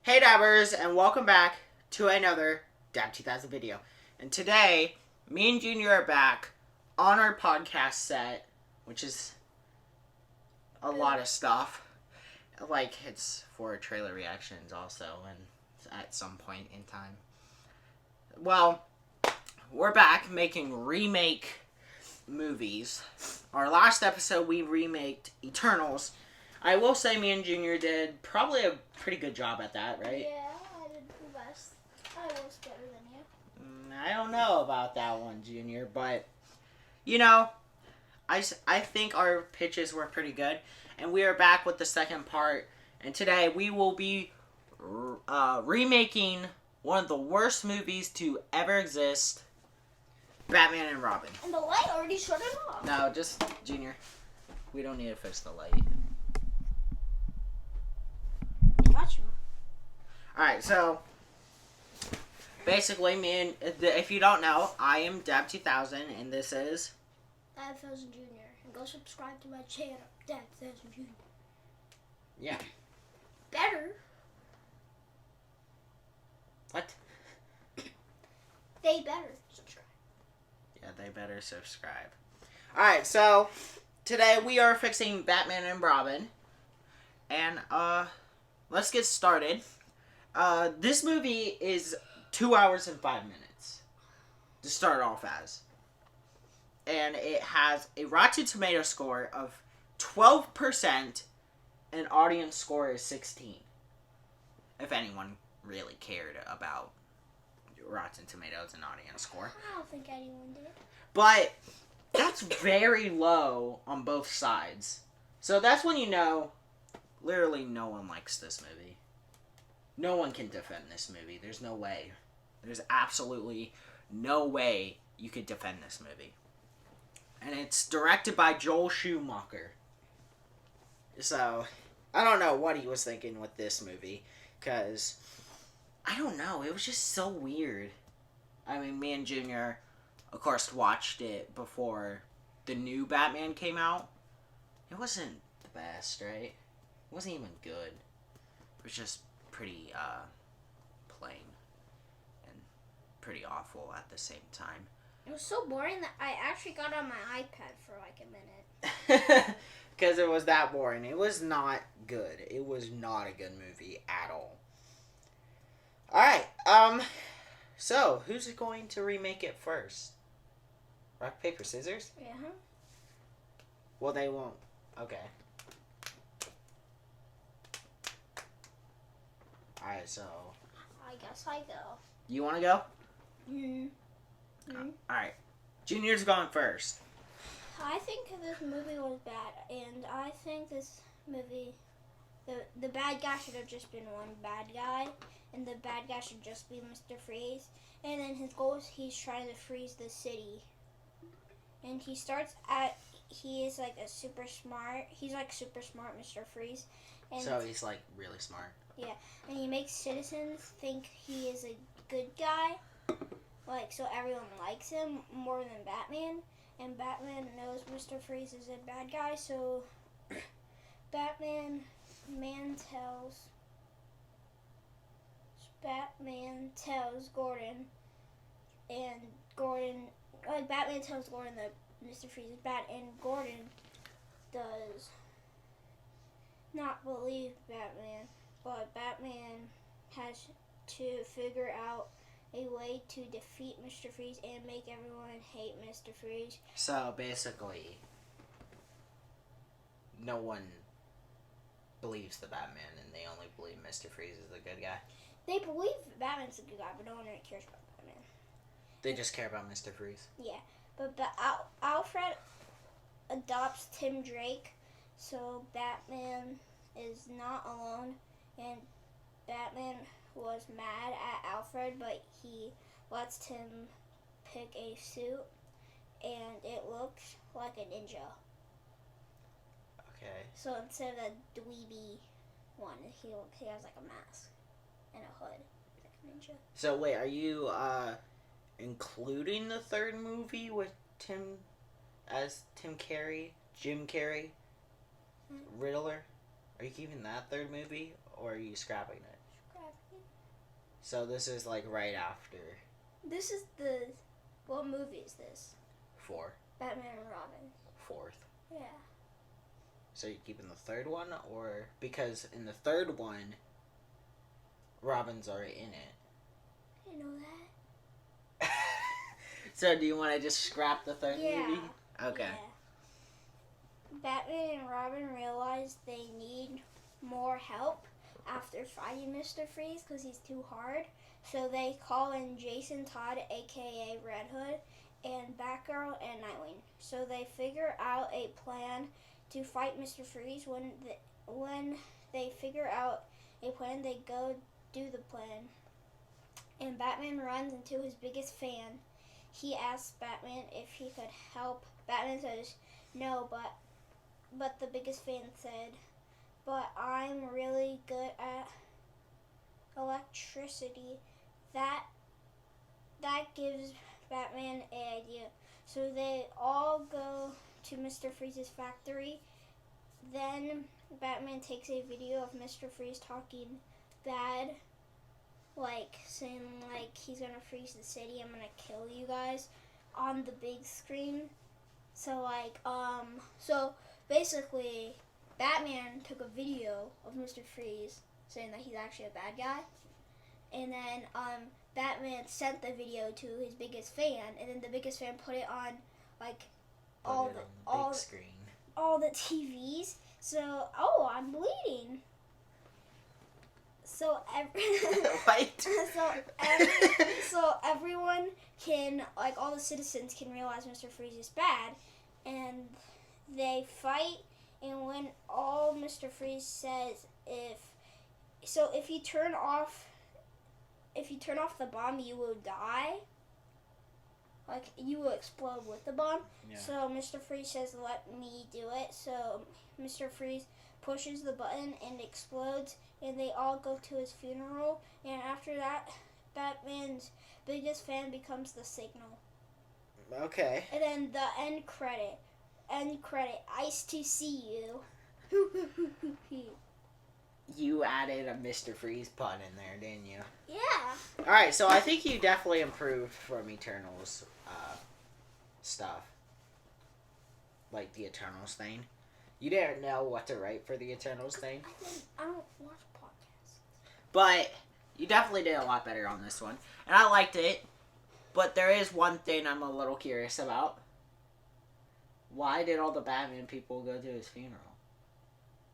Hey Dabbers, and welcome back to another Dab 2000 video. And today, me and Junior are back on our podcast set, which is a lot of stuff. Like, it's for trailer reactions also, and at some point in time. Well, we're back making remake movies. Our last episode, we remaked Eternals. I will say me and Junior did probably a pretty good job at that, right? Yeah, I did the best. I was better than you. I don't know about that one, Junior, but, you know, I think our pitches were pretty good. And we are back with the second part. And today we will be remaking one of the worst movies to ever exist, Batman and Robin. And the light already shut it off. No, just, Junior, we don't need to fix the light. Got you. Alright, so basically, if you don't know, I am Dab 2000, and this is Dab 2000 Jr. And go subscribe to my channel, Dab 2000 Jr. Yeah. Better. What? They better subscribe. Yeah, they better subscribe. Alright, so today we are fixing Batman and Robin. And, let's get started. This movie is 2 hours and 5 minutes to start off as. And it has a Rotten Tomato score of 12% and audience score is 16. If anyone really cared about Rotten Tomatoes and audience score. I don't think anyone did. But that's very low on both sides. So that's when you know literally no one likes this movie. No one can defend this movie. There's no way. There's absolutely no way you could defend this movie. And it's directed by Joel Schumacher. So, I don't know what he was thinking with this movie. Because, I don't know. It was just so weird. I mean, me and Junior, of course, watched it before the new Batman came out. It wasn't the best, right? It wasn't even good. It was just pretty plain and pretty awful at the same time. It was so boring that I actually got on my iPad for like a minute. Because it was that boring. It was not good. It was not a good movie at all. Alright, so who's going to remake it first? Rock, paper, scissors? Yeah. Well, they won't. Okay. Alright, so I guess I go. you want to go? Mm-hmm. Alright. Junior's going first. I think this movie was bad, and I think this movie, the bad guy should have just been one bad guy, and the bad guy should just be Mr. Freeze, and then his goal is he's trying to freeze the city, and he is like a super smart, he's like super smart Mr. Freeze, and So he's like really smart. yeah, and he makes citizens think he is a good guy, like so everyone likes him more than Batman. And Batman knows Mr. Freeze is a bad guy, so Batman tells Gordon, and Batman tells Gordon that Mr. Freeze is bad, and Gordon does not believe Batman, but Batman has to figure out a way to defeat Mr. Freeze and make everyone hate Mr. Freeze. So basically, no one believes the Batman, and they only believe Mr. Freeze is the good guy. They believe Batman's a good guy, but no one really cares about Batman. They just care about Mr. Freeze. Yeah, but Alfred adopts Tim Drake, so Batman is not alone, and Batman was mad at Alfred, but he lets Tim pick a suit, and it looks like a ninja. Okay. So instead of the dweeby one, he has like a mask and a hood, like a ninja. So wait, are you including the third movie with Tim Carrey, Jim Carrey, Riddler? Are you keeping that third movie, or are you scrapping it? Scrap. So this is like right after This is the. What movie is this? 4. Batman and Robin. 4th. Yeah. So you keeping the third one, or because in the third one, Robin's already in it. I didn't know that. So do you want to just scrap the third movie? Okay. Yeah. Batman and Robin realize they need more help after fighting Mr. Freeze because he's too hard. So they call in Jason Todd, aka Red Hood, and Batgirl and Nightwing. So they figure out a plan to fight Mr. Freeze. When they figure out a plan, they go do the plan. And Batman runs into his biggest fan. He asks Batman if he could help. Batman says no, but the biggest fan said, "But I'm really good at electricity." That gives Batman an idea. So they all go to Mr. Freeze's factory. Then Batman takes a video of Mr. Freeze talking bad, like saying like he's gonna freeze the city, I'm gonna kill you guys, on the big screen. So basically Batman took a video of Mr. Freeze saying that he's actually a bad guy, and then Batman sent the video to his biggest fan, and then the biggest fan put it on like all the TVs. So I'm bleeding. So so everyone can, like, all the citizens can realize Mr. Freeze is bad, and they fight. And when all Mr. Freeze says, if you turn off the bomb, you will die. Like, you will explode with the bomb. Yeah. So Mr. Freeze says, "Let me do it." So Mr. Freeze pushes the button and explodes, and they all go to his funeral. And after that, Batman's biggest fan becomes the Signal. Okay. And then the end credit, "Ice to see you." You added a Mr. Freeze pun in there, didn't you? Yeah. Alright, so I think you definitely improved from Eternals stuff. Like the Eternals thing. You didn't know what to write for the Eternals thing. I don't watch podcasts. But you definitely did a lot better on this one. And I liked it. But there is one thing I'm a little curious about. Why did all the Batman people go to his funeral?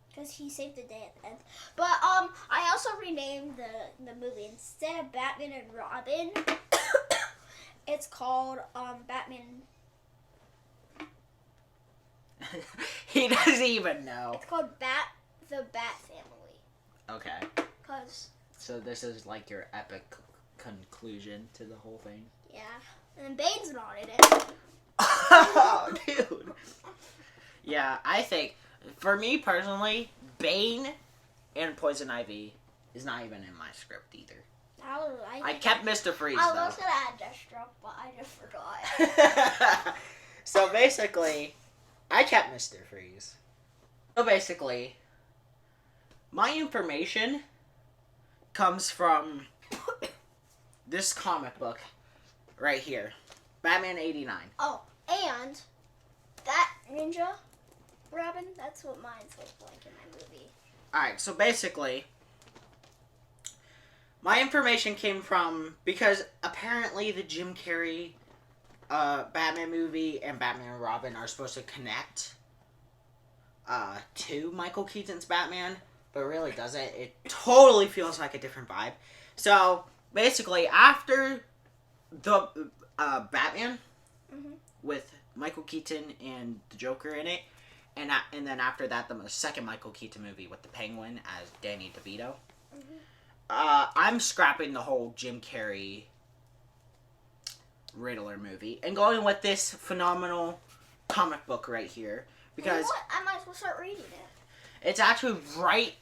Because he saved the day at the end. But I also renamed the movie. Instead of Batman and Robin, it's called Batman. He doesn't even know. It's called the Bat Family. Okay. So this is like your epic conclusion to the whole thing? Yeah. And Bane's not in it. Oh, dude. Yeah, I think, for me personally, Bane and Poison Ivy is not even in my script either. I kept Mr. Freeze, I though. was going to add Deathstroke, but I just forgot. So basically, I kept Mr. Freeze. So basically, my information comes from this comic book right here. Batman 89. Oh, and that Ninja Robin, that's what mine's look like in my movie. Alright, so basically, my information came from, because apparently the Jim Carrey Batman movie and Batman and Robin are supposed to connect to Michael Keaton's Batman, but it really doesn't. It totally feels like a different vibe. So, basically, after the Batman, with Michael Keaton and the Joker in it, and then after that, the second Michael Keaton movie with the Penguin as Danny DeVito, I'm scrapping the whole Jim Carrey Riddler movie and going with this phenomenal comic book right here, because I might as well start reading it. it's actually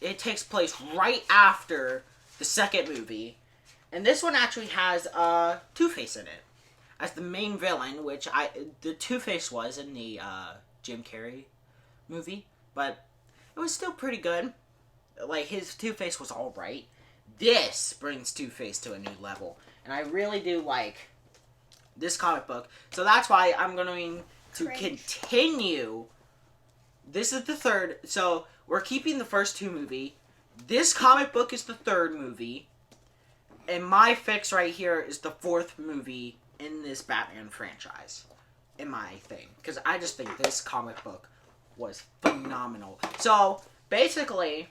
it takes place right after the second movie, and this one actually has Two-Face in it as the main villain, which the Two-Face was in the Jim Carrey movie, but it was still pretty good. Like, his Two-Face was alright. this brings Two-Face to a new level. And I really do like this comic book. So that's why I'm going to continue. This is the third. So we're keeping the first two movie. This comic book is the third movie. And my fix right here is the fourth movie in this Batman franchise. In my thing. Because I just think this comic book was phenomenal. So, basically,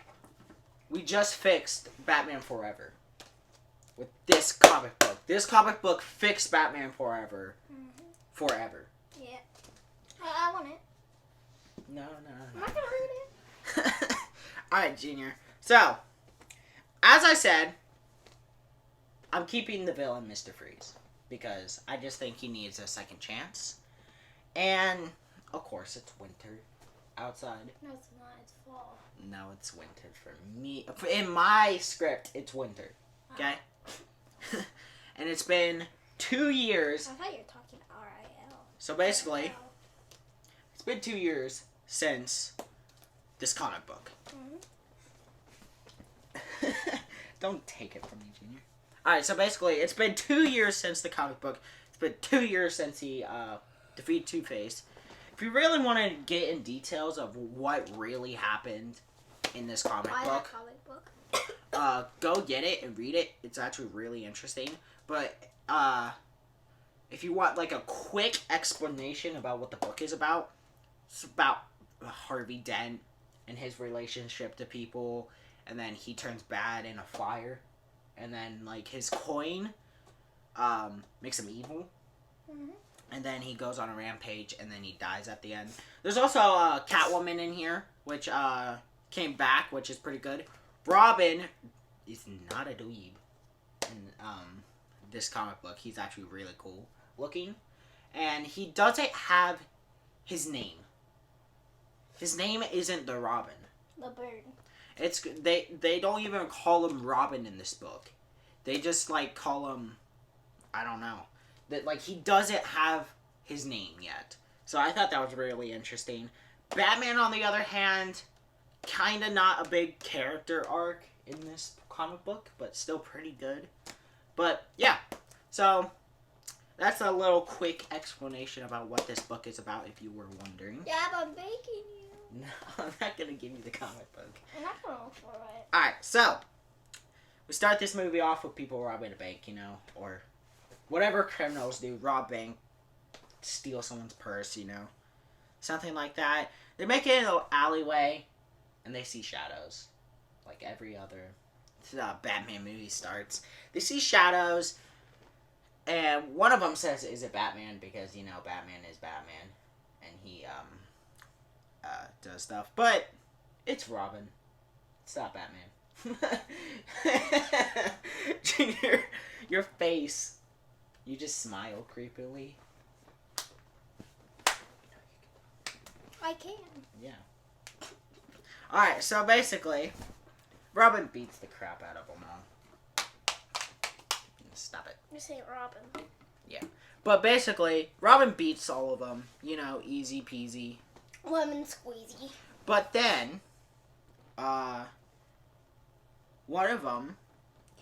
we just fixed Batman Forever. With this comic book. This comic book fixed Batman Forever. Mm-hmm. Forever. Yeah. I want it. No. I'm not gonna read it. Alright, Junior. So, as I said, I'm keeping the villain Mr. Freeze. Because I just think he needs a second chance. And, of course, it's winter outside. No, it's not. It's fall. No, it's winter for me. In my script, it's winter. Okay? And it's been 2 years. I thought you were talking R-I-L. So basically, it's been 2 years since this comic book. Mm-hmm. Don't take it from me, Junior. Alright, so basically, it's been 2 years since the comic book. It's been 2 years since he defeated Two-Face. If you really want to get in details of what really happened in this comic book, go get it and read it. It's actually really interesting. But if you want like a quick explanation about what the book is about, it's about Harvey Dent and his relationship to people, and then he turns bad in a fire, and then like his coin makes him evil. Mm-hmm. And then he goes on a rampage, and then he dies at the end. There's also Catwoman in here, which came back, which is pretty good. Robin is not a dweeb in this comic book. He's actually really cool looking. And he doesn't have his name. His name isn't the Robin. The bird. It's they don't even call him Robin in this book. They just like call him, I don't know. That like he doesn't have his name yet. So I thought that was really interesting. Batman, on the other hand, kind of not a big character arc in this comic book, but still pretty good. But yeah, so that's a little quick explanation about what this book is about, if you were wondering. Dad, I'm baking you. No, I'm not gonna give you the comic book. I'm not gonna look for it. Alright, so we start this movie off with people robbing a bank, you know, or whatever criminals do, rob bank, steal someone's purse, you know. Something like that. They make it in an alleyway, and they see shadows. Like every other Batman movie starts. They see shadows, and one of them says, is it Batman? Because, you know, Batman is Batman. And he, does stuff. But, it's Robin. It's not Batman. Junior, your face. You just smile creepily. I can. Yeah. Alright, so basically, Robin beats the crap out of them all. Stop it. This ain't Robin. Yeah. But basically, Robin beats all of them. You know, easy peasy. Lemon squeezy. But then, one of them...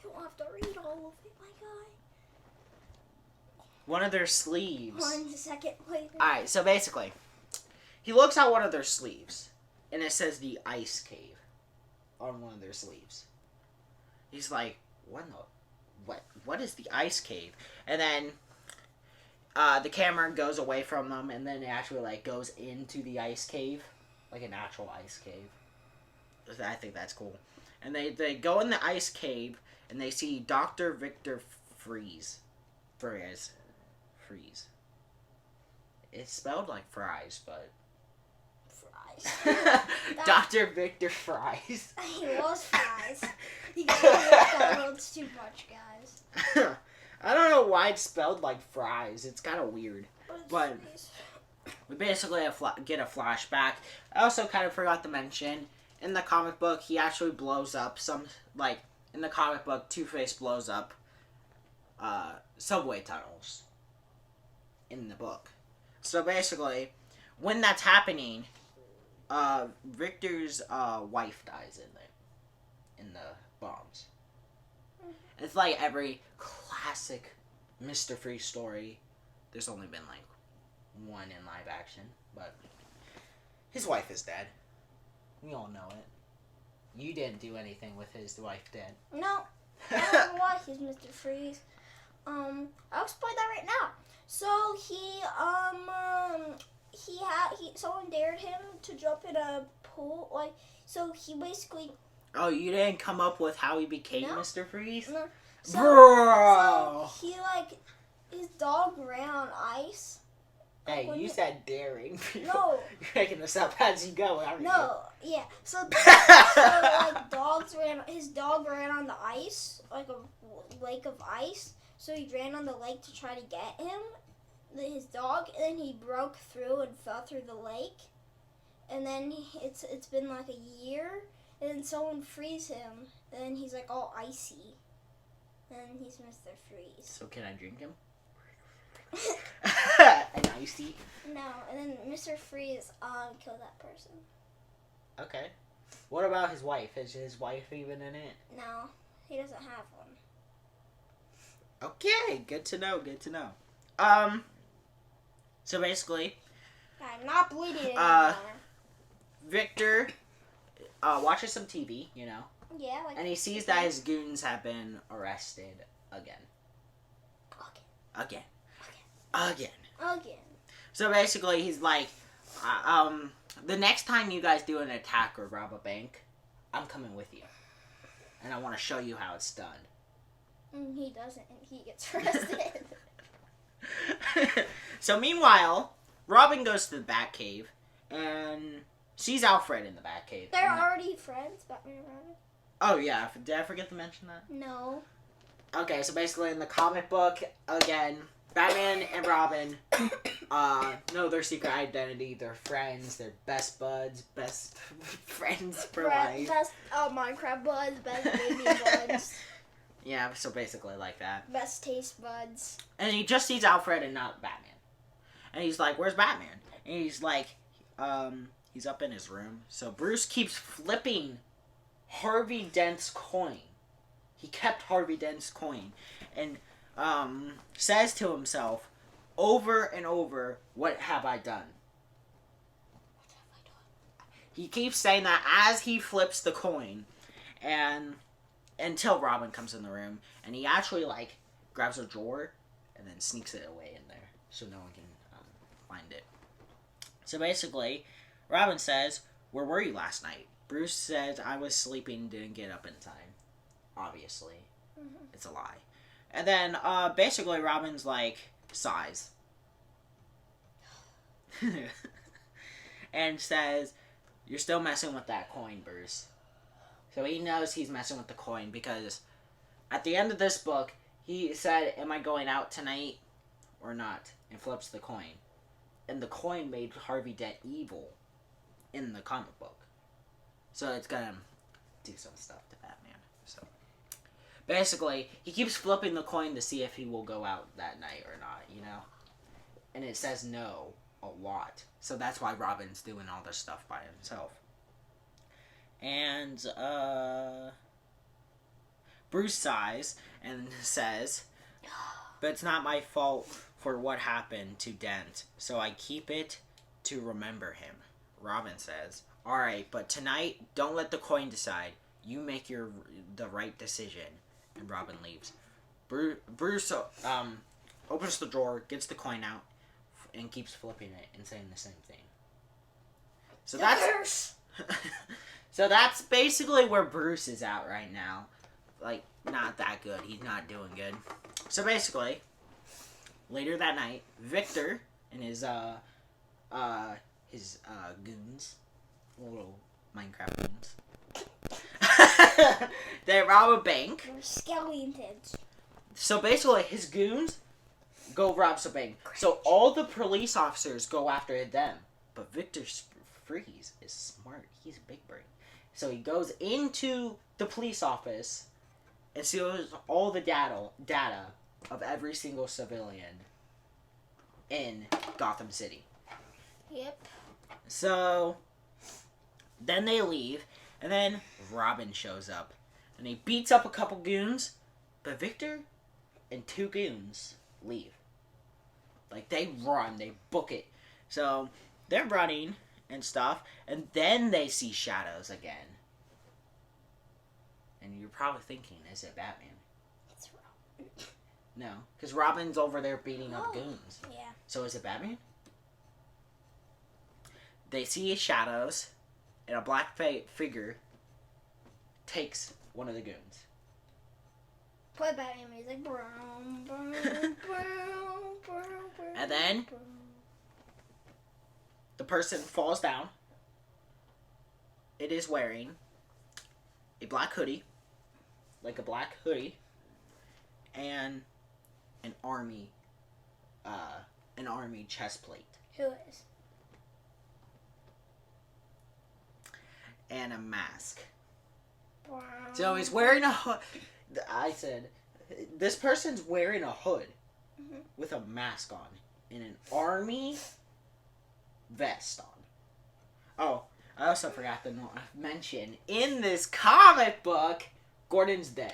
You don't have to read all of it, my guy. One of their sleeves... 1 second later. Alright, so basically, he looks at one of their sleeves, and it says the Ice Cave on one of their sleeves. He's like, what is the Ice Cave? And then the camera goes away from them, and then it actually like goes into the Ice Cave, like an actual ice cave. I think that's cool. And they go in the Ice Cave, and they see Dr. Victor Freeze. It's spelled like fries, but... Fries. Dr. Victor Fries. He loves fries. He goes to McDonald's too much, guys. I don't know why it's spelled like fries. It's kind of weird. But we basically get a flashback. I also kind of forgot to mention, in the comic book, he actually blows up some... Like, in the comic book, Two-Face blows up subway tunnels in the book. So basically, when that's happening, Victor's wife dies in the bombs. It's like every classic Mr. Freeze story. There's only been like one in live action, but his wife is dead. We all know it. You didn't do anything with his wife dead. No, I don't know why he's Mr. Freeze. I'll explain that right now. So someone dared him to jump in a pool, like, so he basically. Oh, you didn't come up with how he became No. Mr. Freeze? No. Bro! So he his dog ran on ice. Hey, you said daring people. No. You're making this up as you go, aren't No, yeah. So his dog ran on the ice, like a lake of ice. So he ran on the lake to try to get him, his dog, and then he broke through and fell through the lake. And then it's been like a year, and then someone frees him, and then he's like all icy. And he's Mr. Freeze. So can I drink him? An icy? No, and then Mr. Freeze killed that person. Okay. What about his wife? Is his wife even in it? No, he doesn't have one. Okay, good to know, good to know. So basically, I'm not bleeding anymore. Victor watches some TV, you know, Yeah, like. and he sees that his goons have been arrested again. Again. So basically, he's like, the next time you guys do an attack or rob a bank, I'm coming with you. And I want to show you how it's done. He doesn't, and he gets arrested. So meanwhile, Robin goes to the Batcave and sees Alfred in the Batcave. They're already friends, Batman and Robin? Oh yeah, did I forget to mention that? No. Okay, so basically in the comic book, again, Batman and Robin know their secret identity. They're friends. They're best buds. Best friends for life. Best Minecraft buds. Best baby buds. Yeah, so basically like that. Best taste buds. And he just sees Alfred and not Batman. And he's like, where's Batman? And he's like, he's up in his room. So Bruce keeps flipping Harvey Dent's coin. He kept Harvey Dent's coin. And says to himself over and over, what have I done? What have I done? He keeps saying that as he flips the coin, and until Robin comes in the room, and he actually like grabs a drawer and then sneaks it away in there so no one can find it. So basically, Robin says, where were you last night? Bruce says, I was sleeping, didn't get up in time. Obviously. Mm-hmm. It's a lie. And then, basically, Robin's like, sighs. And says, you're still messing with that coin, Bruce. So he knows he's messing with the coin because at the end of this book, he said, am I going out tonight or not? And flips the coin. And the coin made Harvey Dent evil in the comic book. So it's gonna do some stuff to Batman. So basically, he keeps flipping the coin to see if he will go out that night or not, you know? And it says no a lot. So that's why Robin's doing all this stuff by himself. And, Bruce sighs and says, but it's not my fault for what happened to Dent, so I keep it to remember him. Robin says, alright, but tonight, don't let the coin decide. You make the right decision. And Robin leaves. Bruce opens the drawer, gets the coin out, and keeps flipping it and saying the same thing. So that's so that's basically where Bruce is at right now. Like, not that good. He's not doing good. So basically, later that night, Victor and his goons, little Minecraft goons, they rob a bank. They're skeletons. So basically, his goons go rob a bank. So all the police officers go after them. But Victor Freeze is smart. He's a big brain. So he goes into the police office and sees all the data of every single civilian in Gotham City. Yep. So then they leave, and then Robin shows up. And he beats up a couple goons, But Victor and two goons leave. Like, they run, they book it. So, they're running and stuff, and then they see shadows again. And you're probably thinking, is it Batman? It's Robin. No, because Robin's over there beating up goons. Yeah. So is it Batman? They see shadows, and a black figure takes one of the goons. Play Batman music. Brown, brown, brown, brown, And then the person falls down. It is wearing a black hoodie, like a black hoodie, and an army chest plate. Who is? And a mask. Brown. So he's wearing a hood. I said, this person's wearing a hood with a mask on and an army vest on. Oh, I also forgot to mention, in this comic book, Gordon's dead.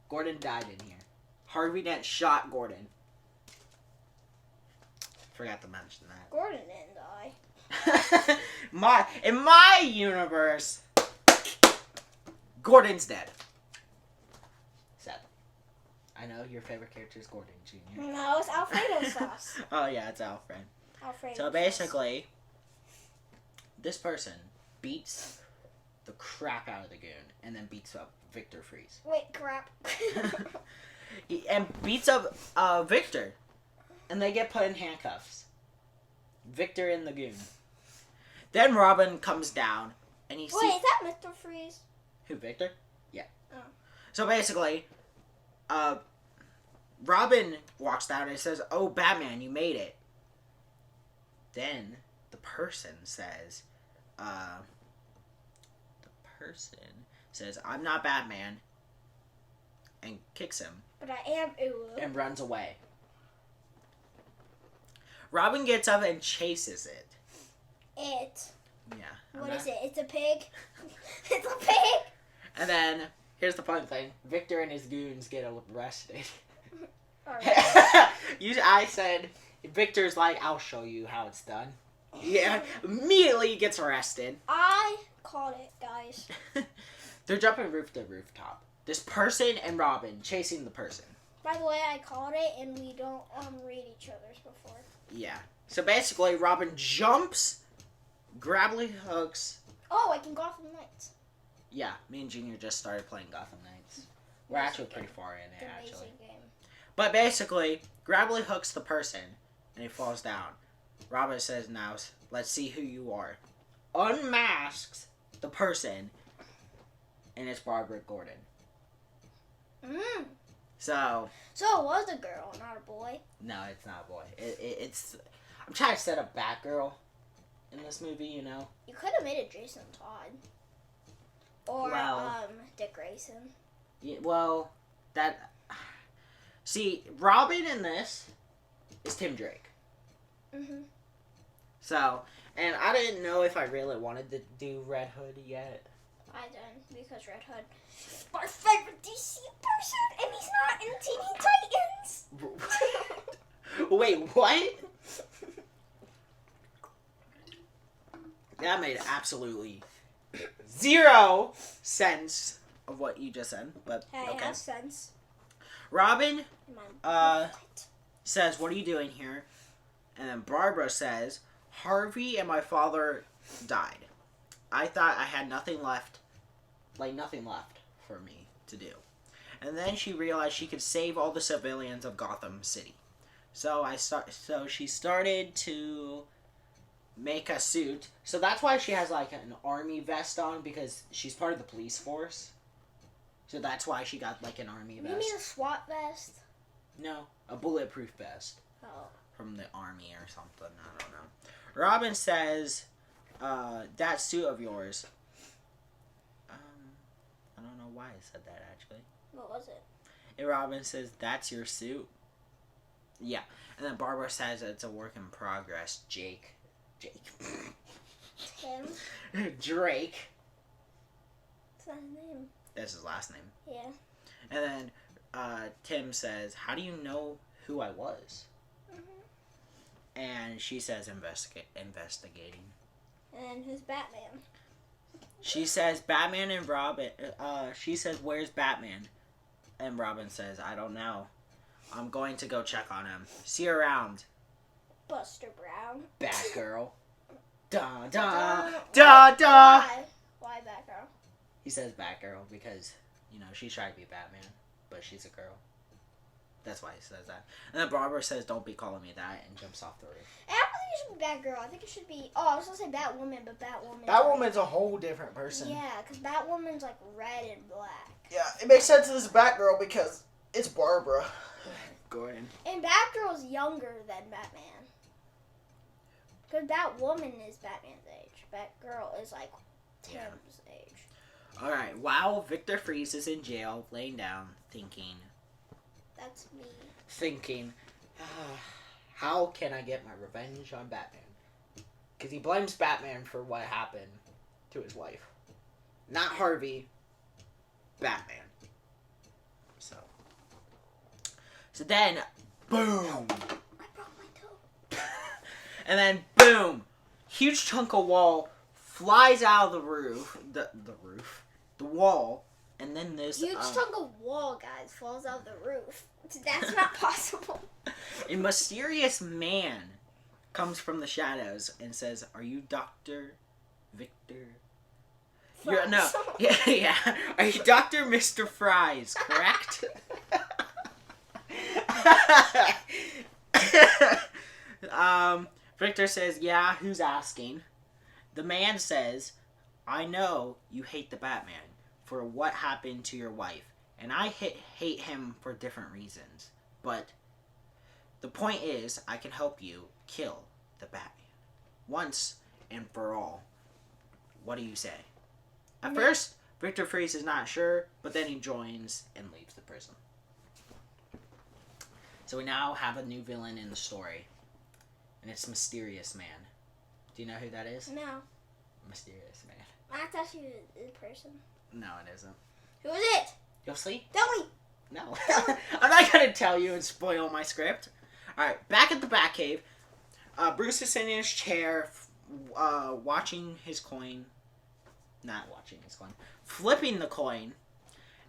Gordon died in here. Harvey Dent shot Gordon. Forgot to mention that. Gordon didn't die. In my universe, Gordon's dead. Sad. I know your favorite character is Gordon Jr. No, it's Alfredo sauce. Oh yeah, it's Alfred. Alfredo So basically, this person beats the crap out of the goon and then beats up Victor Freeze. Wait, crap. And beats up Victor. And they get put in handcuffs. Victor and the goon. Then Robin comes down and he sees... Wait, is that Mr. Freeze? Who, Victor? Yeah. Oh. So basically, Robin walks down and says, "Oh, Batman, you made it." Then the person says, "I'm not Batman," and kicks him. But I am Uwu. And runs away. Robin gets up and chases it. It. Yeah. What is it? It's a pig? It's a pig! And then, here's the fun thing. Victor and his goons get arrested. Alright. I said, Victor's like, "I'll show you how it's done." Yeah, immediately gets arrested. I called it, guys. They're jumping roof to rooftop. This person and Robin chasing the person. By the way, I called it, and we don't read each other's before. Yeah. So basically, Robin jumps, grabbly hooks. Oh, I can Gotham Knights. Yeah, me and Junior just started playing Gotham Knights. We're actually pretty far in it, It's an actually. amazing game. But basically, grabbly hooks the person, and he falls down. Robin says, "Now, let's see who you are." Unmasks the person, and it's Barbara Gordon. Mm. So So it was a girl, not a boy. no, it's not a boy. It's. I'm trying to set up Batgirl in this movie, you know. You could have made it Jason Todd. Or, Well. Dick Grayson. Yeah, well, that. See, Robin in this is Tim Drake. Mm-hmm. So, and I didn't know if I really wanted to do Red Hood yet. I done, because Red Hood is my favorite DC person, and he's not in Teen Titans! Wait, what? That made absolutely zero sense of what you just said, but Hey, okay. it has sense. Robin In my says, "What are you doing here?" And then Barbara says, "Harvey and my father died. I thought I had nothing left for me to do." And then she realized she could save all the civilians of Gotham City. So she started to make a suit. So that's why she has like an army vest on, because she's part of the police force. So that's why she got like an army vest. You mean a SWAT vest? No, a bulletproof vest. Oh. From the army or something. I don't know. Robin says, "That suit of yours." I don't know why I said that actually. What was it? And Robin says, "That's your suit." Yeah, and then Barbara says it's a work in progress. Jake. Tim? Drake. What's that name? That's his last name. Yeah. And then Tim says, "How do you know who I was?" And she says, investigating. And who's Batman? She says, Batman and Robin. She says, "Where's Batman?" And Robin says, "I don't know. I'm going to go check on him. See you around." Buster Brown. Batgirl. Da da da da. Why Batgirl? He says Batgirl because, she's trying to be Batman, but she's a girl. That's why he says that. And then Barbara says, "Don't be calling me that," and jumps off the roof. And I don't think it should be Batgirl. I think it should be... Oh, I was going to say Batwoman, but Batwoman... Batwoman's a whole different person. Yeah, because Batwoman's like red and black. Yeah, it makes sense as Batgirl because it's Barbara Gordon. And Batgirl's younger than Batman. Because Batwoman is Batman's age. Batgirl is like Tim's age. Alright, while Victor Freeze is in jail, laying down, thinking... That's me. Thinking, how can I get my revenge on Batman? Because he blames Batman for what happened to his wife. Not Harvey, Batman. So then, boom! I broke my toe. And then, boom! Huge chunk of wall flies out of the roof. The wall. And then this... Huge chunk of wall, guys, falls out of the roof. That's not possible. A mysterious man comes from the shadows and says, "Are you Dr. Victor?" No. Yeah. Are you Dr. Mr. Fries, correct? Victor says, "Yeah, who's asking?" The man says, "I know you hate the Batman for what happened to your wife, and I hate him for different reasons. But the point is, I can help you kill the Batman once and for all. What do you say?" At first, Victor Freeze is not sure, but then he joins and leaves the prison. So we now have a new villain in the story, and it's Mysterious Man. Do you know who that is? No. Mysterious Man. I thought she was a person. No, it isn't. Who is it? You'll see? Tell me. No. I'm not going to tell you and spoil my script. Alright, back at the Batcave. Bruce is sitting in his chair, watching his coin. Not watching his coin. Flipping the coin.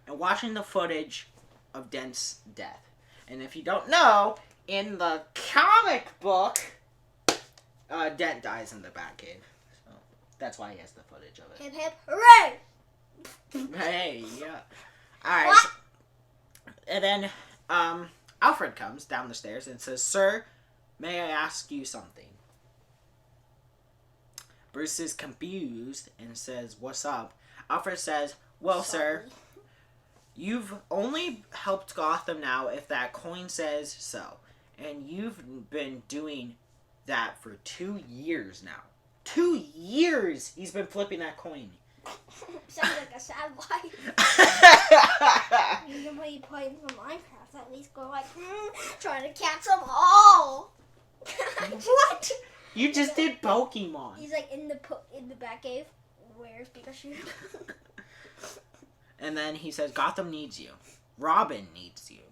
And watching the footage of Dent's death. And if you don't know, in the comic book, Dent dies in the Batcave. So that's why he has the footage of it. Hip hip hooray! Hey, yeah. Alright. What? And then Alfred comes down the stairs and says, "Sir, may I ask you something?" Bruce is confused and says, "What's up?" Alfred says, "Well, sir, you've only helped Gotham now if that coin says so. And you've been doing that for 2 years now. 2 years he's been flipping that coin." Sounds like a sad life. Nobody playing for Minecraft. At least go like, trying to catch them all. What? You just did Pokemon. He's like in the Batcave. Where's Pikachu? And then he says, "Gotham needs you. Robin needs you.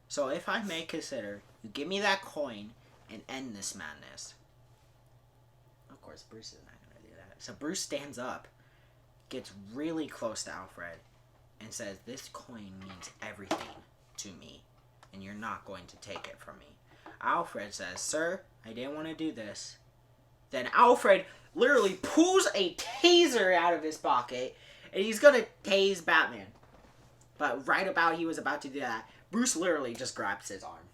So if I may consider, you give me that coin and end this madness." Of course, Bruce is not going to do that. So Bruce stands up, gets really close to Alfred, and says, "This coin means everything to me, and you're not going to take it from me." Alfred says, "Sir, I didn't want to do this." Then Alfred literally pulls a taser out of his pocket, and he's going to tase Batman. But right about he was about to do that, Bruce literally just grabs his arm.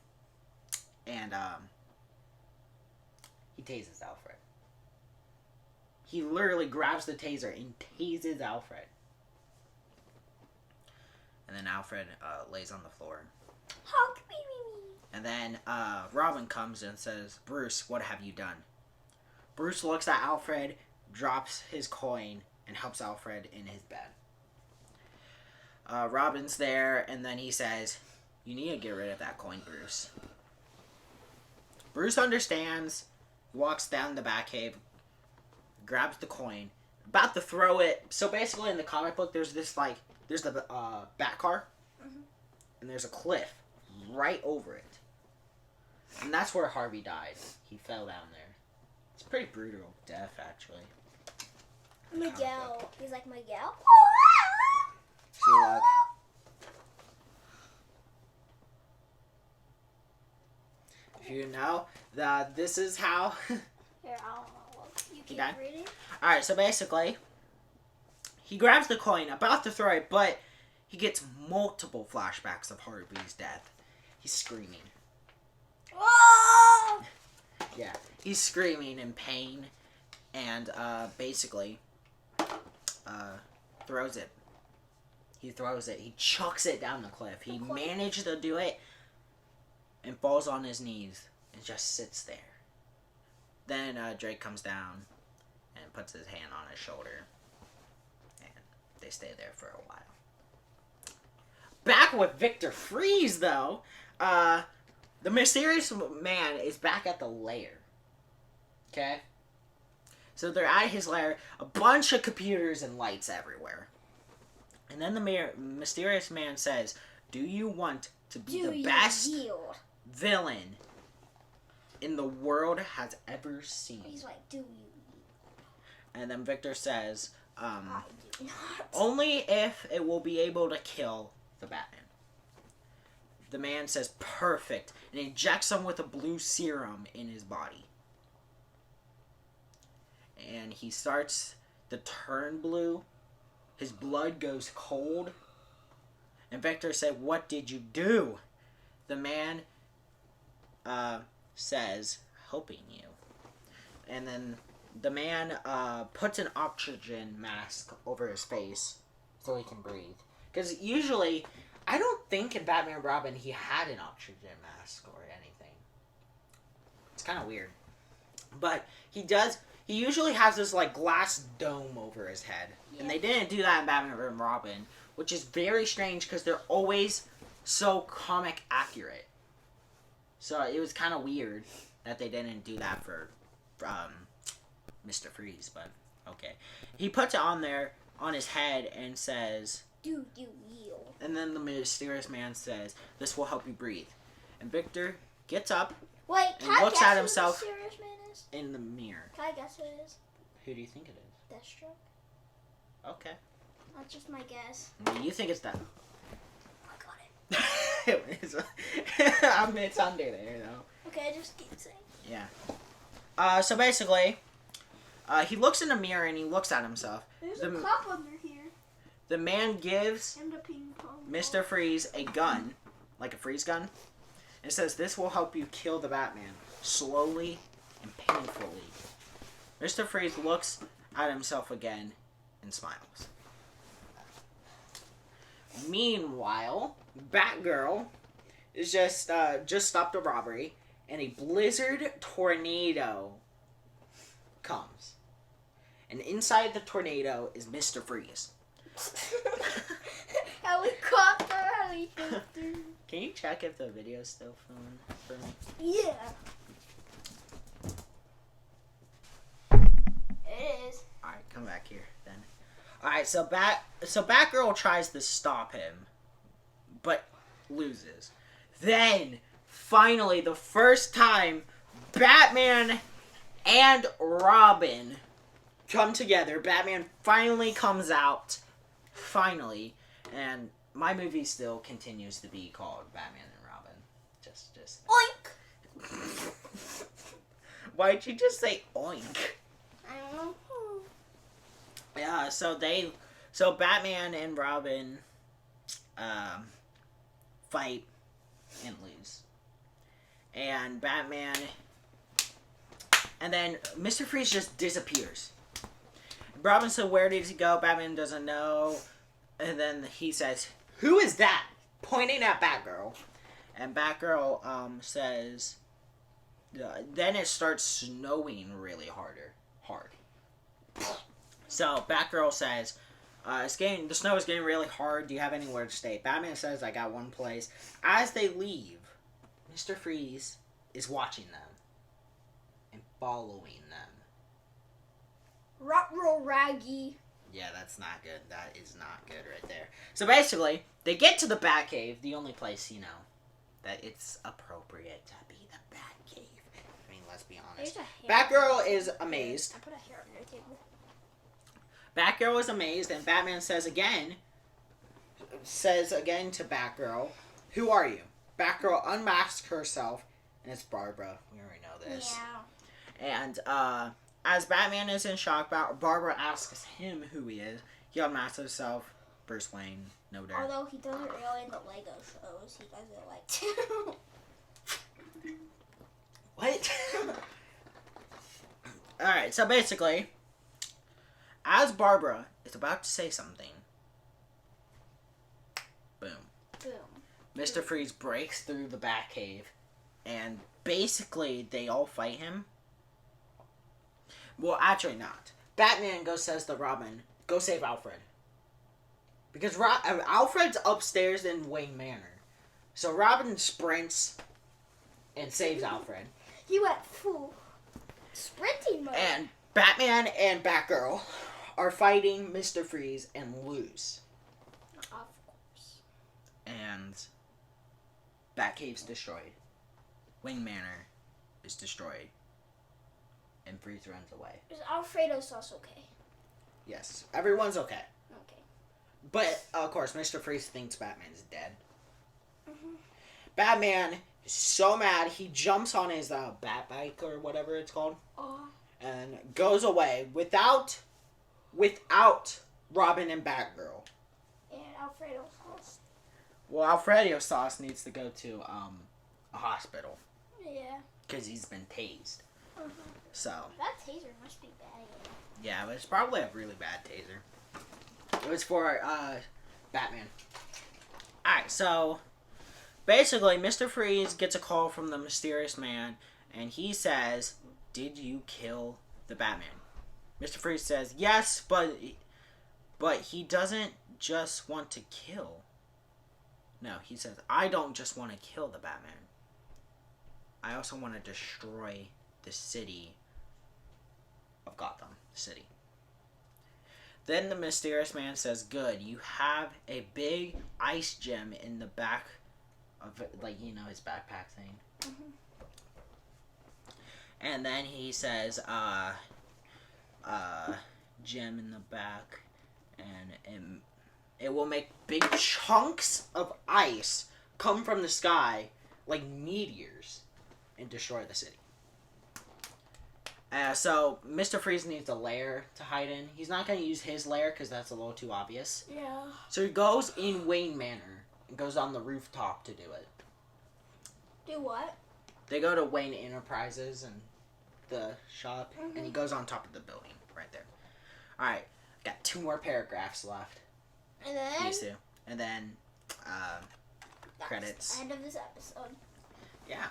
And he tases Alfred. He literally grabs the taser and tases Alfred. And then Alfred lays on the floor. Hug me. And then Robin comes and says, "Bruce, what have you done?" Bruce looks at Alfred, drops his coin, and helps Alfred in his bed. Robin's there, and then he says, "You need to get rid of that coin, Bruce." Bruce understands, walks down the Batcave, grabs the coin, about to throw it. So basically in the comic book, there's the Bat car. Mm-hmm. and there's a cliff right over it. And that's where Harvey died. He fell down there. It's a pretty brutal death, actually. Miguel. He's like, Miguel? See, look. If you know that this is how... Here, I'll look. You keep done? reading? Alright, so basically, he grabs the coin, about to throw it, but he gets multiple flashbacks of Harvey's death. He's screaming. Oh! Yeah, he's screaming in pain, and basically throws it. He throws it. He chucks it down the cliff. He managed to do it and falls on his knees and just sits there. Then Drake comes down and puts his hand on his shoulder, and they stay there for a while. Back with Victor Freeze, though, the mysterious man is back at the lair. Okay? So they're at his lair, a bunch of computers and lights everywhere. And then the mysterious man says, do you want to be the best villain in the world has ever seen? He's like, do you? And then Victor says, I do not. only if it will be able to kill the Batman. The man says, perfect, and injects him with a blue serum in his body. And he starts to turn blue. His blood goes cold. And Victor said, what did you do? The man says, helping you. And then the man puts an oxygen mask over his face so he can breathe. Because usually, I don't think in Batman and Robin he had an oxygen mask or anything. It's kind of weird. But he does... He usually has this, like, glass dome over his head. Yeah. And they didn't do that in Batman and Robin, which is very strange because they're always so comic accurate. So it was kind of weird that they didn't do that for Mr. Freeze, but okay. He puts it on there, on his head, and says... Do you yield? And then the mysterious man says, this will help you breathe. And Victor gets up and looks at himself in the mirror. Can I guess who it is? Who do you think it is? Deathstroke. Okay. That's just my guess. You think it's that? I got it. It's under there, though. Okay, just keep saying. Yeah. So basically, he looks in the mirror and he looks at himself. There's a cup under here. The man gives And a ping pong Mr. Freeze a gun, like a freeze gun, and says, this will help you kill the Batman, slowly and painfully. Mr. Freeze looks at himself again and smiles. Meanwhile, Batgirl is just stopped a robbery, and a blizzard tornado comes. And inside the tornado is Mr. Freeze. Helicopter. Can you check if the video's still filming for me? Yeah. It is. Alright, come back here then. Alright, so Batgirl tries to stop him, but loses. Then, finally, the first time, Batman and Robin come together. Batman finally comes out. Finally. And my movie still continues to be called Batman and Robin. Just... Oink! Why'd you just say oink? I don't know. Yeah, so Batman and Robin fight and lose. And then Mr. Freeze just disappears. Robin said, where did he go? Batman doesn't know. And then he says, who is that? Pointing at Batgirl. And Batgirl says, then it starts snowing really hard. So Batgirl says, the snow is getting really hard. Do you have anywhere to stay? Batman says, I got one place. As they leave, Mr. Freeze is watching them and following them. Ruh-roh raggy. Yeah, that's not good. That is not good right there. So basically, they get to the Batcave, the only place, that it's appropriate to be the Batcave. I mean, let's be honest. Batgirl is amazed. I put a hair on your table. Batgirl is amazed, and Batman says again to Batgirl, "Who are you?" Batgirl unmasks herself, and it's Barbara. We already know this. Yeah. And as Batman is in shock, Barbara asks him who he is. He unmasks himself. Bruce Wayne, no doubt. Although he doesn't really in the Lego shows, he doesn't like to. What? Alright, so basically, as Barbara is about to say something, boom. Boom. Mr. Freeze breaks through the Batcave, and basically they all fight him. Well, actually not. Batman says to Robin, "Go save Alfred." Because Alfred's upstairs in Wayne Manor. So Robin sprints and saves Alfred. He went full sprinting mode. And Batman and Batgirl are fighting Mr. Freeze and lose. Of course. And Batcave's destroyed. Wayne Manor is destroyed. And Freeze runs away. Is Alfredo sauce okay? Yes, everyone's okay. Okay. But, of course, Mr. Freeze thinks Batman's dead. Mm-hmm. Batman is so mad, he jumps on his bat bike or whatever it's called. And goes away without Robin and Batgirl. And Alfredo sauce. Well, Alfredo Sauce needs to go to a hospital. Yeah. Because he's been tased. Mm-hmm. So. That taser must be bad. Yeah, but it's probably a really bad taser. It was for Batman. Alright, so basically Mr. Freeze gets a call from the mysterious man, and he says, "Did you kill the Batman?" Mr. Freeze says, "Yes, but he doesn't just want to kill." No, he says, "I don't just want to kill the Batman. I also want to destroy the city of Gotham City." Then the mysterious man says, "Good, you have a big ice gem in the back of it," like, his backpack thing. Mm-hmm. And then he says, gem in the back, and it will make big chunks of ice come from the sky like meteors and destroy the city. So Mr. Freeze needs a lair to hide in. He's not going to use his lair because that's a little too obvious. Yeah. So he goes in Wayne Manor and goes on the rooftop to do it. Do what? They go to Wayne Enterprises and the shop, and he goes on top of the building right there. All right, got 2 more paragraphs left. And then? These 2. And then credits. The end of this episode. Yeah.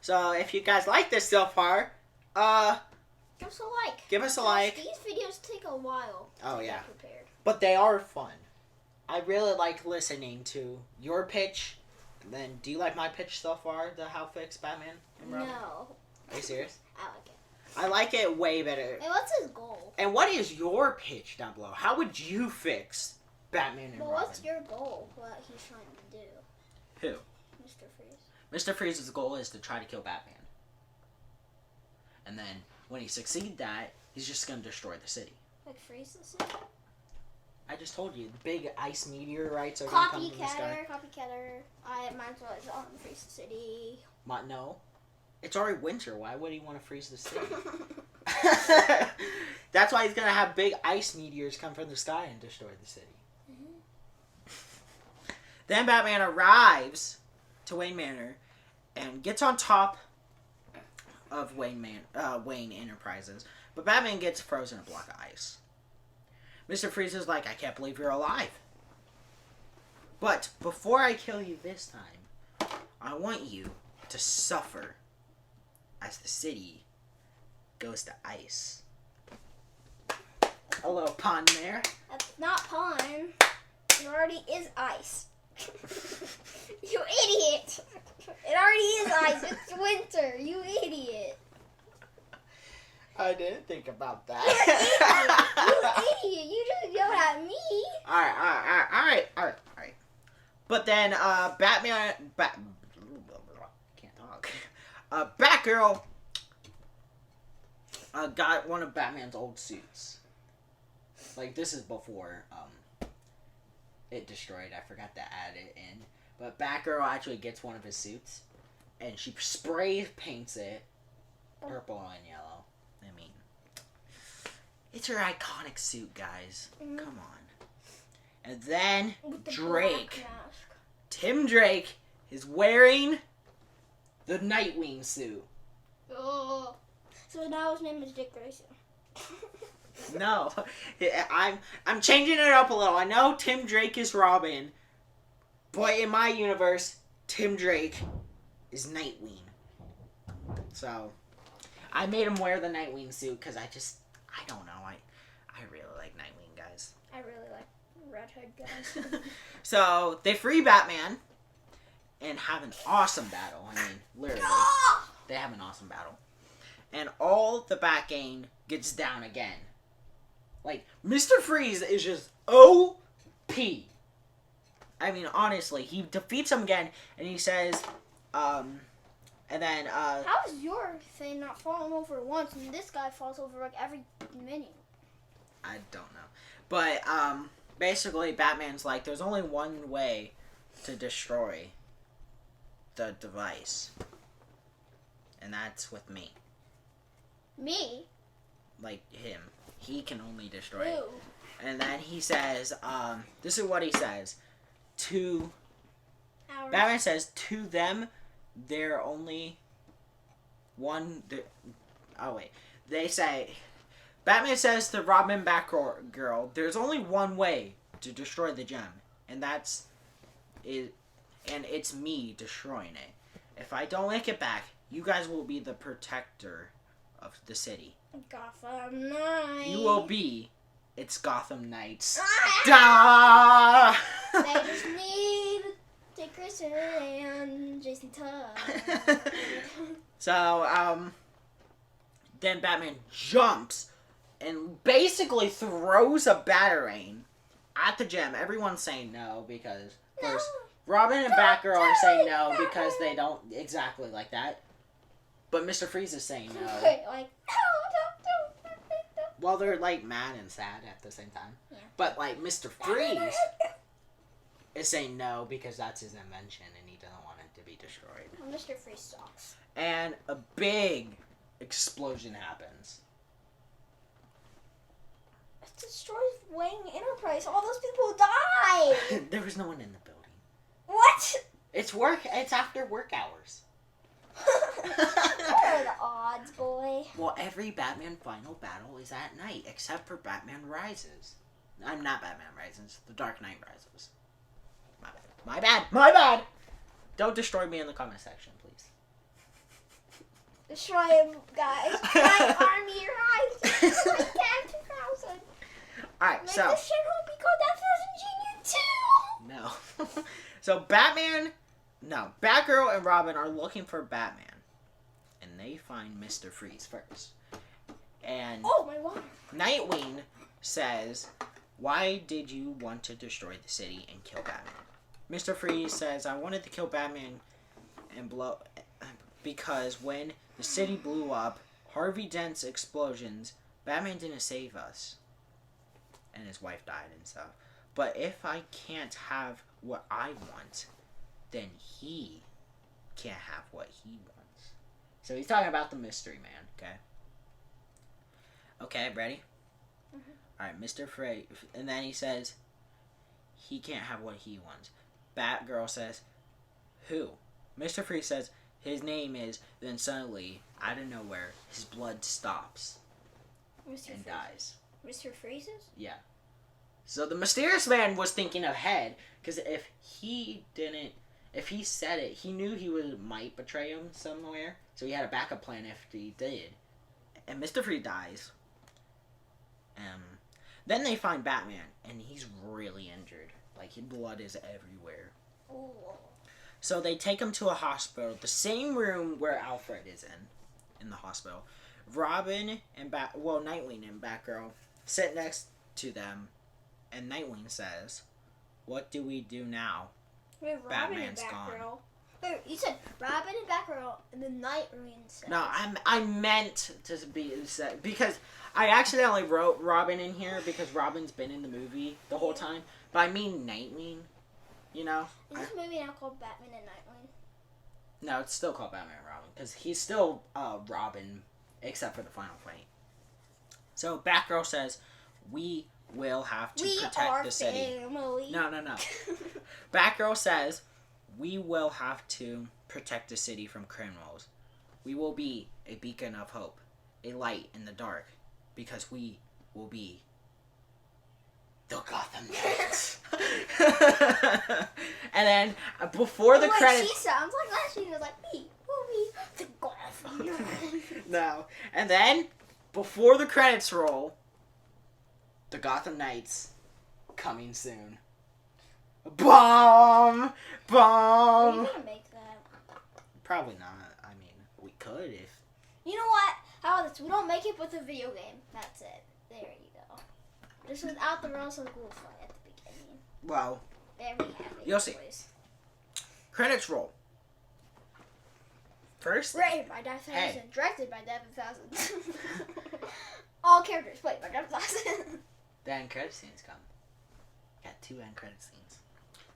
So if you guys like this so far, give us a like. Give us a like. These videos take a while. Oh, to yeah. get prepared. But they are fun. I really like listening to your pitch. And then, do you like my pitch so far? The how fix Batman and Robin? No. Are you serious? I like it. I like it way better. And what's his goal? And what is your pitch down below? How would you fix Batman and Robin? What's your goal? What he's trying to do? Who? Mr. Freeze. Mr. Freeze's goal is to try to kill Batman. And then, when he succeeds that, he's just going to destroy the city. Like freeze the city? I just told you, the big ice meteorites are going to come from the sky. Copycatter. I might as well just freeze the city. No. It's already winter. Why would he want to freeze the city? That's why he's going to have big ice meteors come from the sky and destroy the city. Mm-hmm. Then Batman arrives to Wayne Manor and gets on top of Wayne Enterprises. But Batman gets frozen a block of ice. Mr. Freeze is like, "I can't believe you're alive. But before I kill you this time, I want you to suffer as the city goes to ice." A little pun there. That's not pun. It already is ice. You idiot! It already is ice. It's winter. You idiot. I didn't think about that. You idiot! You just yelled at me. Alright. But then, can't talk. Batgirl got one of Batman's old suits. Like, this is before it destroyed. I forgot to add it in. But Batgirl actually gets one of his suits, and she spray paints it purple and yellow. I mean, it's her iconic suit, guys. Mm-hmm. Come on. And then With the Drake, black mask. Tim Drake, is wearing the Nightwing suit. Oh. So now his name is Dick Grayson. No, I'm changing it up a little. I know Tim Drake is Robin, but in my universe, Tim Drake is Nightwing. So, I made him wear the Nightwing suit because I don't know. I really like Nightwing, guys. I really like redhead guys. So, they free Batman and have an awesome battle. I mean, literally, they have an awesome battle. And all the Batgang gets down again. Like, Mr. Freeze is just OP. I mean, honestly, he defeats him again, and he says, and then, How is your thing not falling over once, and this guy falls over like every minute? I don't know. But, basically, Batman's like, there's only one way to destroy the device. And that's with me. Me? Like, him. He can only destroy it. Who? And then he says, this is what he says. Ours. Batman says, to them, they're only one... They say... Batman says to Robin Batgirl, there's only one way to destroy the gem. And that's... And it's me destroying it. If I don't make it back, you guys will be the protector of the city. Gotham Knights. You will be. It's Gotham Knights. Da! They just need Dick Grayson and Jason Todd. So, then Batman jumps and basically throws a batarang at the gem. Everyone's saying no because, of course, Robin and Batgirl are saying no because they don't exactly like that. But Mr. Freeze is saying no. Like, Well, they're like mad and sad at the same time. Yeah. But like Mr. Freeze is saying no because that's his invention and he doesn't want it to be destroyed. Mr. Freeze sucks. And a big explosion happens. It destroys Wayne Enterprise. All those people died. There was no one in the building. What? It's work. It's after work hours. What are the odds, boy? Well, every Batman final battle is at night, except for Batman Rises. I'm not Batman Rises. The Dark Knight Rises. My bad. Don't destroy me in the comment section, please. Destroy him, guys. My army rises. Like 10,000. Alright, Make so... this shit won't be called Death Thousand Junior 2. No. So Batgirl and Robin are looking for Batman. And they find Mr. Freeze first. And Oh, my water. Nightwing says, why did you want to destroy the city and kill Batman? Mr. Freeze says, I wanted to kill Batman and blow... Because when the city blew up, Harvey Dent's explosions, Batman didn't save us. And his wife died and stuff. But if I can't have what I want, then he can't have what he wants. So he's talking about the Mystery Man, okay? Okay, ready? Mm-hmm. Alright, Mr. Freeze. And then he says, he can't have what he wants. Batgirl says, who? Mr. Freeze says, his name is, then suddenly, out of nowhere, his blood stops. And dies. Mr. Freezes? Yeah. So the mysterious man was thinking ahead, because if he said it, he knew he might betray him somewhere, so he had a backup plan if he did. And Mr. Freeze dies. Then they find Batman, and he's really injured. Like, his blood is everywhere. Ooh. So they take him to a hospital, the same room where Alfred is in the hospital, Robin and Nightwing and Batgirl sit next to them, and Nightwing says, "What do we do now? Wait, Robin Batman's and gone." Batgirl. Wait, you said Robin and Batgirl, and then Nightwing says. No, I meant to be said because I accidentally wrote Robin in here because Robin's been in the movie the whole time, but I mean Nightwing. You know. Is this movie now called Batman and Nightwing? No, it's still called Batman and Robin because he's still Robin, except for the final fight. So Batgirl says, "We will have to protect the city." Family. No. Batgirl says, "We will have to protect the city from criminals. We will be a beacon of hope, a light in the dark, because we will be the Gotham Knights." And then before the credits, she sounds like last year. Was like me. Will be the Gotham Knights. no, and then before the credits roll, the Gotham Knights coming soon. Bomb. Are you gonna make that? Probably not. I mean, we could if. You know what? How about this? We don't make it with a video game. That's it. There you go. Just without the rules of the Ghouls fight at the beginning. Well, There we have it. You'll see. boys. Credits roll. First, Written by Dave Thousand. Hey. Directed by Devin Thousand. All characters played by Devin Thousand. the end credit scenes come. Got 2 end credit scenes.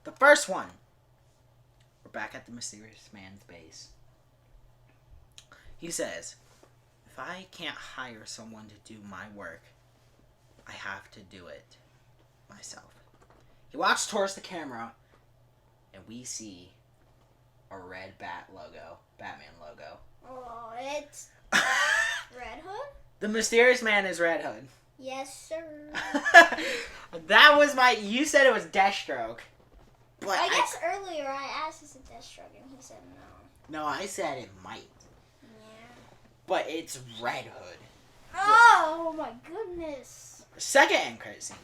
The first one. We're back at the mysterious man's base. He says, "If I can't hire someone to do my work, I have to do it myself." He walks towards the camera, and we see a red Batman logo. Oh, it's Red Hood? The mysterious man is Red Hood. Yes, sir. That was you said it was Deathstroke. But I guess earlier I asked if it's Deathstroke and he said no. No, I said it might. Yeah. But it's Red Hood. Oh my goodness. Second end credit scene.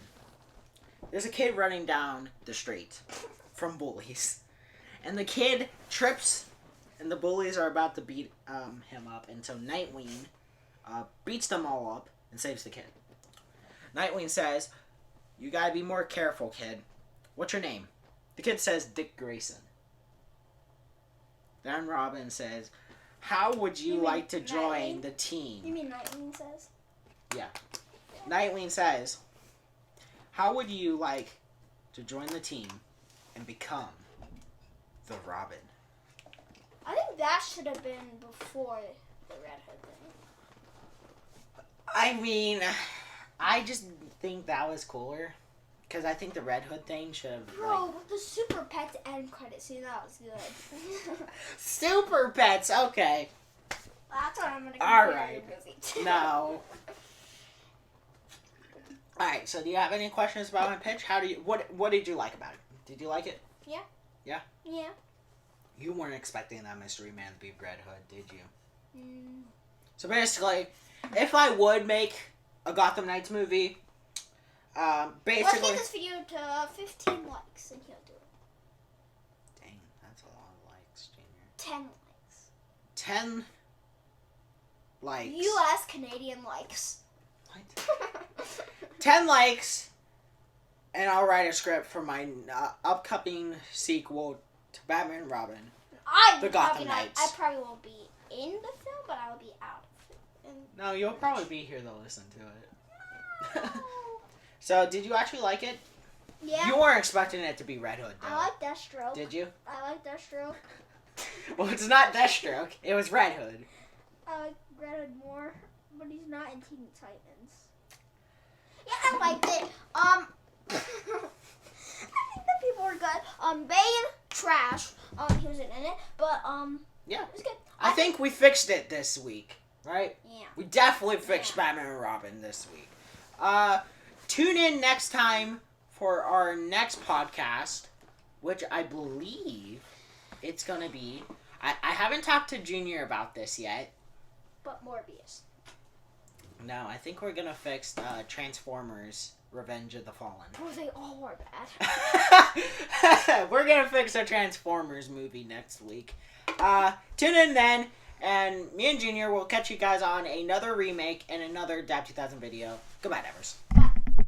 There's a kid running down the street from bullies. And the kid trips, and the bullies are about to beat him up. And so Nightwing beats them all up and saves the kid. Nightwing says, "You gotta be more careful, kid. What's your name?" The kid says, "Dick Grayson." Then Robin says, "How would you like to join the team?" You mean Nightwing says? Yeah. Nightwing says, "How would you like to join the team and become the Robin?" I think that should have been before the Red Hood thing. I mean, I just think that was cooler. Because I think the Red Hood thing should have... Bro, the Super Pets end credit scene, that was good. Super Pets, okay. That's what I'm going to All compare right. the movie to. No. Alright, so do you have any questions about my pitch? What did you like about it? Did you like it? Yeah. Yeah? Yeah. You weren't expecting that mystery man to be Red Hood, did you? Mm. So basically, if I would make a Gotham Knights movie, Let's basically... get this video to 15 likes and he'll do it. Dang, that's a lot of likes, Junior. 10 likes. 10 likes. U.S. Canadian likes. What? 10 likes, and I'll write a script for my upcoming sequel to Batman and Robin. The Gotham Knights. I probably won't be in the film, but I will be out of it. No, you'll probably be here to listen to it. So, did you actually like it? Yeah. You weren't expecting it to be Red Hood, though. I like Deathstroke. Did you? I like Deathstroke. Well, it's not Deathstroke. It was Red Hood. I like Red Hood more, but he's not in Teen Titans. Yeah, I liked it. I think the people were good. Bane, trash. He wasn't in it, but Yeah. it was good. I think we fixed it this week, right? Yeah. We definitely fixed Batman and Robin this week. Tune in next time for our next podcast, which I believe it's going to be... I haven't talked to Junior about this yet. But Morbius. No, I think we're going to fix Transformers Revenge of the Fallen. Oh, they all are bad. We're going to fix a Transformers movie next week. Tune in then, And me and Junior will catch you guys on another remake and another Dab 2000 video. Goodbye, Dabbers.